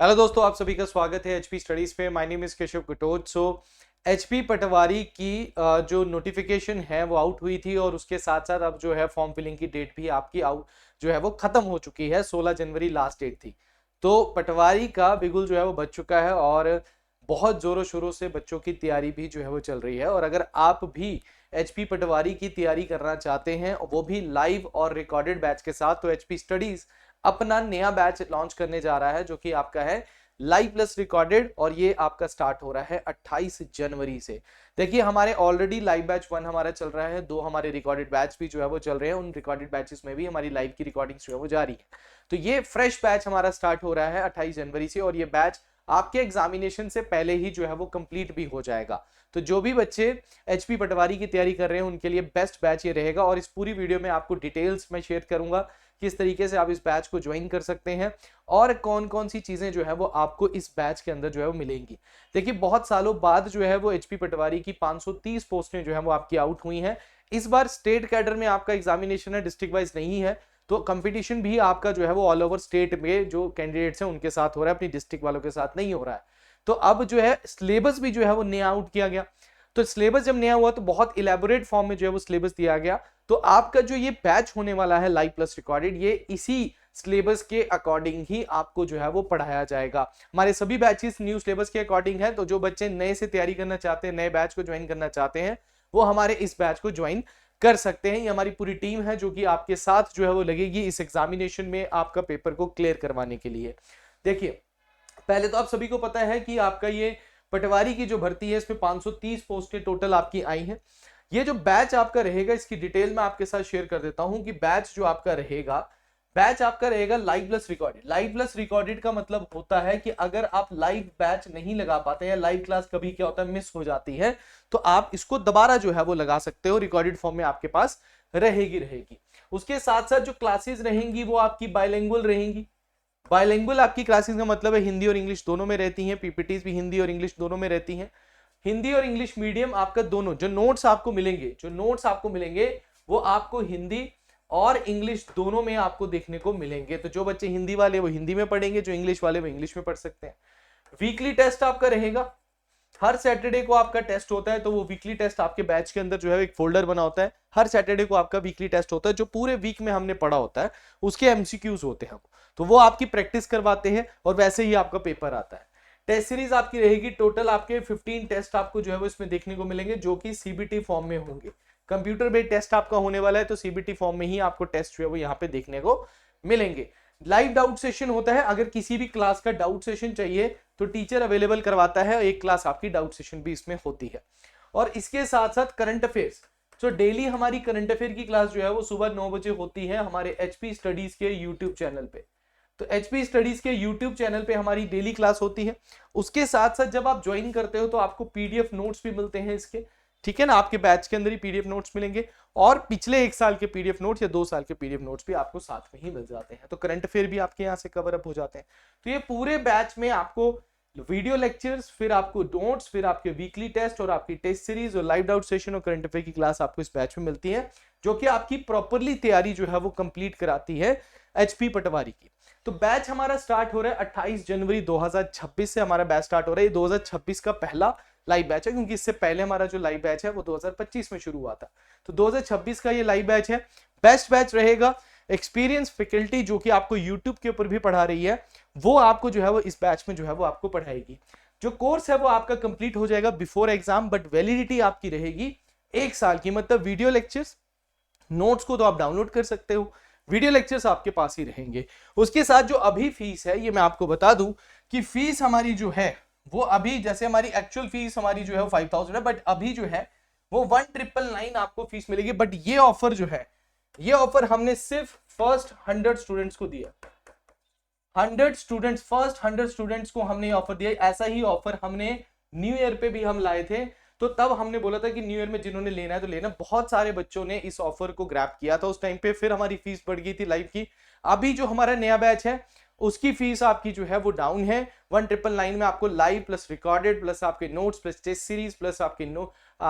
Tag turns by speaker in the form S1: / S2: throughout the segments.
S1: Hello दोस्तों, आप सभी का स्वागत है एचपी स्टडीज पे। My name is Keshav Katoch. So HP patwari की जो नोटिफिकेशन है वो आउट हुई थी और उसके साथ साथ अब जो है फॉर्म फिलिंग की डेट भी आपकी आउट जो है वो खत्म हो चुकी है। 16 जनवरी लास्ट डेट थी। तो पटवारी का बिगुल जो है वो बज चुका है और बहुत जोरों शोरों से बच्चों की तैयारी भी जो है वो चल रही है। और अगर आप भी एचपी पटवारी की तैयारी करना चाहते हैं, वो भी लाइव और रिकॉर्डेड बैच के साथ, तो एचपी स्टडीज अपना नया बैच लॉन्च करने जा रहा है जो कि आपका है लाइव प्लस रिकॉर्डेड, और ये आपका स्टार्ट हो रहा है 28 जनवरी से। देखिए, हमारे ऑलरेडी लाइव बैच 1 हमारा चल रहा है, 2 हमारे रिकॉर्डेड बैच भी जो है वो चल रहे हैं। उन रिकॉर्डेड बैचेस में भी हमारी लाइव की रिकॉर्डिंग जो है वो जारी है। तो ये फ्रेश बैच हमारा स्टार्ट हो रहा है 28 जनवरी से, और ये बैच आपके एग्जामिनेशन से पहले ही जो है वो कंप्लीट भी हो जाएगा। तो जो भी बच्चे एचपी पटवारी की तैयारी कर रहे हैं उनके लिए बेस्ट बैच ये रहेगा। और इस पूरी वीडियो में आपको डिटेल्स में शेयर करूंगा किस तरीके से आप इस बैच को ज्वाइन कर सकते हैं और कौन कौन सी चीजें जो है वो आपको इस बैच के अंदर जो है वो मिलेंगी। देखिए, बहुत सालों बाद जो है वो एचपी पटवारी की 530 पोस्टें जो है वो आपकी आउट हुई हैं। इस बार स्टेट कैडर में आपका एग्जामिनेशन है, डिस्ट्रिक्ट वाइज नहीं है। तो कंपटीशन भी आपका जो है वो ऑल ओवर स्टेट में जो कैंडिडेट्स हैं उनके साथ हो रहा है, अपनी डिस्ट्रिक्ट वालों के साथ नहीं हो रहा है। तो अब जो है सिलेबस भी जो है वो नया आउट किया गया। तो सिलेबस जब नया हुआ तो बहुत इलेबोरेट फॉर्म में जो है वो सिलेबस दिया गया। तो आपका जो ये बैच होने वाला है लाइव प्लस रिकॉर्डेड, ये इसी सिलेबस के अकॉर्डिंग ही आपको जो है वो पढ़ाया जाएगा। हमारे सभी बैचेस न्यू सिलेबस के अकॉर्डिंग है। तो जो बच्चे नए से तैयारी करना चाहते हैं, नए बैच को ज्वाइन करना चाहते हैं, वो हमारे इस बैच को ज्वाइन कर सकते हैं। ये हमारी पूरी टीम है जो कि आपके साथ जो है वो लगेगी इस एग्जामिनेशन में आपका पेपर को क्लियर करवाने के लिए। देखिए, पहले तो आप सभी को पता है कि आपका ये पटवारी की जो भर्ती है इसमें 530 पोस्टें टोटल आपकी आई हैं। ये जो बैच आपका रहेगा इसकी डिटेल मैं आपके साथ शेयर कर देता हूं कि बैच जो आपका रहेगा, बैच आपका रहेगा live plus recorded. Live plus recorded का मतलब होता है कि अगर आप लाइव बैच नहीं लगा पाते हैं, लाइव क्लास कभी क्या होता है मिस हो जाती है, तो आप इसको दोबारा जो है वो लगा सकते हो। रिकॉर्डेड फॉर्म में आपके पास रहेगी। उसके साथ साथ जो क्लासेस रहेंगी वो आपकी बाइलिंगुअल रहेंगी। बाइलिंगुअल आपकी क्लासेस का मतलब है हिंदी और इंग्लिश दोनों में रहती हैं। पीपीटीज भी हिंदी और इंग्लिश दोनों में रहती हैं। हिंदी और इंग्लिश मीडियम आपका दोनों जो नोट्स आपको मिलेंगे वो आपको हिंदी और इंग्लिश दोनों में आपको देखने को मिलेंगे। तो जो बच्चे हिंदी वाले वो हिंदी में पढ़ेंगे, जो इंग्लिश वाले वो इंग्लिश में पढ़ सकते हैं। वीकली टेस्ट आपका रहेगा, हर सैटरडे को आपका टेस्ट होता है। तो वो वीकली टेस्ट आपके बैच के अंदर जो है एक फोल्डर बना होता है। हर सैटरडे को आपका वीकली टेस्ट होता है, जो पूरे वीक में हमने पढ़ा होता है उसके एमसीक्यूज होते हैं। तो वो आपकी प्रैक्टिस करवाते हैं और वैसे ही आपका पेपर आता है। टेस्ट सीरीज आपकी रहेगी, टोटल आपके 15 टेस्ट आपको जो है वो इसमें देखने को मिलेंगे, जो कि सीबीटी फॉर्म में होंगे। कंप्यूटर बेस्ड टेस्ट आपका होने वाला है, तो सीबीटी फॉर्म में ही आपको टेस्ट जो है वो यहाँ पे देखने को मिलेंगे। लाइव डाउट सेशन होता है, अगर किसी भी क्लास का डाउट सेशन चाहिए तो टीचर अवेलेबल करवाता है। एक क्लास आपकी डाउट सेशन भी इसमें होती है। और इसके साथ साथ करंट अफेयर्स, तो डेली हमारी करंट अफेयर की क्लास जो है वो सुबह 9 बजे होती है हमारे एचपी स्टडीज के यूट्यूब चैनल पे। तो एचपी स्टडीज के यूट्यूब चैनल पे हमारी डेली क्लास होती है। उसके साथ साथ जब आप ज्वाइन करते हो तो आपको पीडीएफ नोट्स भी मिलते हैं इसके, ठीक है ना। आपके बैच के अंदर ही पीडीएफ नोट्स मिलेंगे और पिछले 1 साल के पीडीएफ नोट्स या 2 साल के पीडीएफ नोट्स भी आपको साथ में ही मिल जाते हैं। तो करंट अफेयर भी आपके यहाँ से कवर अप हो जाते हैं। तो ये पूरे बैच में आपको वीडियो लेक्चर्स, फिर आपको नोट्स, फिर आपके वीकली टेस्ट और आपकी टेस्ट सीरीज और लाइव डाउट सेशन और करंट अफेयर की क्लास आपको इस बैच में मिलती है, जो कि आपकी प्रॉपरली तैयारी जो है वो कंप्लीट कराती है एचपी पटवारी की। तो बैच हमारा स्टार्ट हो रहा है 28 जनवरी 2026 से। हमारा बैच स्टार्ट हो रहा है। ये 2026 का पहला लाइव बैच है, क्योंकि इससे पहले हमारा जो लाइव बैच है वो 2025 में शुरू हुआ था। तो 2026 का ये लाइव बैच है। बेस्ट बैच रहेगा। एक्सपीरियंस फैकल्टी जो कि आपको यूट्यूब के ऊपर भी पढ़ा रही है, वो आपको जो है वो इस बैच में जो है वो आपको पढ़ाएगी। जो कोर्स है वो आपका कंप्लीट हो जाएगा बिफोर एग्जाम, बट वैलिडिटी आपकी रहेगी 1 साल की। मतलब वीडियो लेक्चर्स, नोट्स को तो आप डाउनलोड कर सकते हो, वीडियो लेक्चर्स आपके पास ही रहेंगे। उसके साथ जो अभी फीस है, ये मैं आपको बता दूं कि फीस हमारी जो है वो अभी, जैसे हमारी एक्चुअल फीस हमारी जो है 5000 है, बट अभी जो है वो 1999 आपको फीस मिलेगी। बट ये ऑफर जो है, ये ऑफर हमने सिर्फ फर्स्ट 100 स्टूडेंट्स को दिया। 100 स्टूडेंट्स, फर्स्ट 100 स्टूडेंट्स को हमने ऑफर दिया। ऐसा ही ऑफर हमने न्यू ईयर पे भी हम लाए थे। तो तब हमने बोला था कि न्यू ईयर में जिन्होंने लेना है तो लेना। बहुत सारे बच्चों ने इस ऑफर को ग्रैब किया था उस टाइम पे, फिर हमारी फीस बढ़ गई थी लाइव की। अभी जो हमारा नया बैच है उसकी फीस आपकी जो है वो डाउन है। 1999 में आपको लाइव प्लस रिकॉर्डेड प्लस आपके notes plus test series plus आपके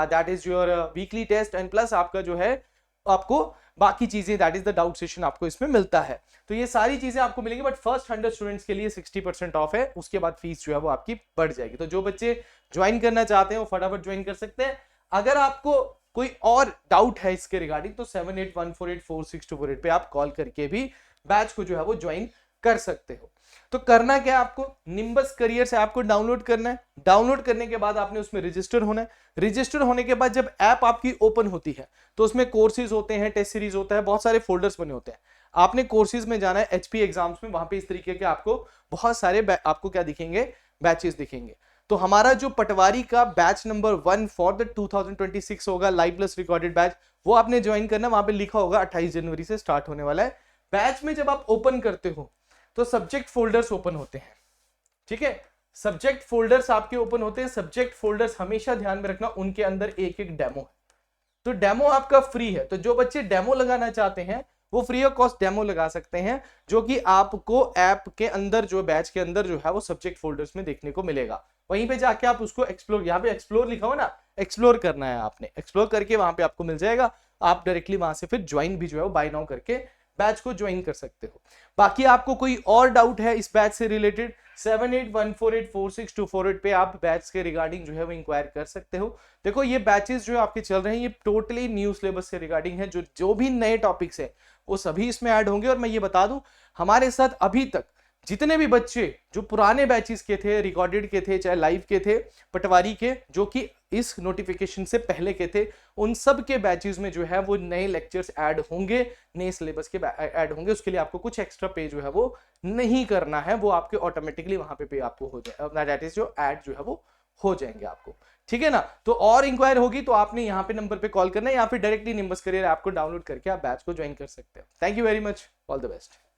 S1: that is your weekly test and plus आपका जो है आपको बाकी चीजें that is the doubt session आपको इसमें मिलता है। तो ये सारी चीजें आपको मिलेंगी, बट फर्स्ट 100 स्टूडेंट्स के लिए 60% ऑफ है, उसके बाद फीस जो है वो आपकी बढ़ जाएगी। तो जो बच्चे ज्वाइन करना चाहते हैं वो फटाफट ज्वाइन कर सकते हैं। अगर आपको कोई और डाउट है इसके रिगार्डिंग तो 7814846248 पे आप कॉल करके भी बैच को जो है वो ज्वाइन कर सकते हो। तो करना क्या है आपको, निम्बस करियर से आपको डाउनलोड करना है। डाउनलोड करने के बाद आपने उसमें रजिस्टर होना है। रजिस्टर होने के बाद जब ऐप आपकी ओपन होती है तो उसमें कोर्सेज होते हैं, टेस्ट सीरीज होता है, बहुत सारे फोल्डर्स बने होते हैं। आपने कोर्सेज में जाना है एचपी एग्जाम्स में, वहां पे इस तरीके के आपको बहुत सारे आपको क्या दिखेंगे, बैचेस दिखेंगे। तो हमारा जो पटवारी का बैच नंबर 1 फॉर द 2026 होगा, लाइव प्लस रिकॉर्डेड बैच, वो आपने ज्वाइन करना। वहां पे लिखा होगा 28 जनवरी से स्टार्ट होने वाला है। बैच में जब आप ओपन करते हो तो सब्जेक्ट फोल्डर्स ओपन होते हैं, ठीक है, सब्जेक्ट फोल्डर्स आपके ओपन होते हैं। सब्जेक्ट फोल्डर्स हमेशा ध्यान में रखना, उनके अंदर एक एक डेमो है। तो डेमो आपका फ्री है, तो जो बच्चे डेमो लगाना चाहते हैं वो फ्री ऑफ कॉस्ट डेमो लगा सकते हैं, जो कि आपको ऐप के अंदर जो बैच के अंदर जो है वो सब्जेक्ट फोल्डर्स में देखने को मिलेगा। वहीं पे जाके आप उसको एक्सप्लोर, यहाँ पे एक्सप्लोर लिखा हो ना, एक्सप्लोर करना है आपने, एक्सप्लोर करके वहां पे आपको मिल जाएगा। आप डायरेक्टली वहां से फिर ज्वाइन भी जो है वो बाय नाउ करके बैच को ज्वाइन कर सकते हो। बाकी आपको कोई और डाउट है इस बैच से रिलेटेड 7814846248 पे आप बैच के रिगार्डिंग जो है वो इंक्वायर कर सकते हो। देखो ये बैचेस जो आपके चल रहे हैं ये टोटली न्यू सिलेबस से रिगार्डिंग है, जो भी नए टॉपिक्स है वो सभी इसमें ऐड होंगे। और मैं ये बता दूं, हमारे साथ अभी तक जितने भी बच्चे जो पुराने बैचेस के थे, रिकॉर्डेड के थे, चाहे लाइव के थे, पटवारी के, जो कि इस नोटिफिकेशन से पहले के थे, उन सब के बैचेस में जो है वो नए लेक्चर्स ऐड होंगे, नए सिलेबस के ऐड होंगे। उसके लिए आपको कुछ एक्स्ट्रा पे जो है वो नहीं करना है, वो आपके ऑटोमेटिकली वहां पे आपको हो जाए, दैट इज जो ऐड जो है वो हो जाएंगे आपको, ठीक है ना। तो और इंक्वायर होगी तो आपने यहाँ पे नंबर पे कॉल करना है, या फिर डायरेक्टली निम्बस करियर ऐप को डाउनलोड करके आप बैच को ज्वाइन कर सकते हो। Thank you very much, all the best.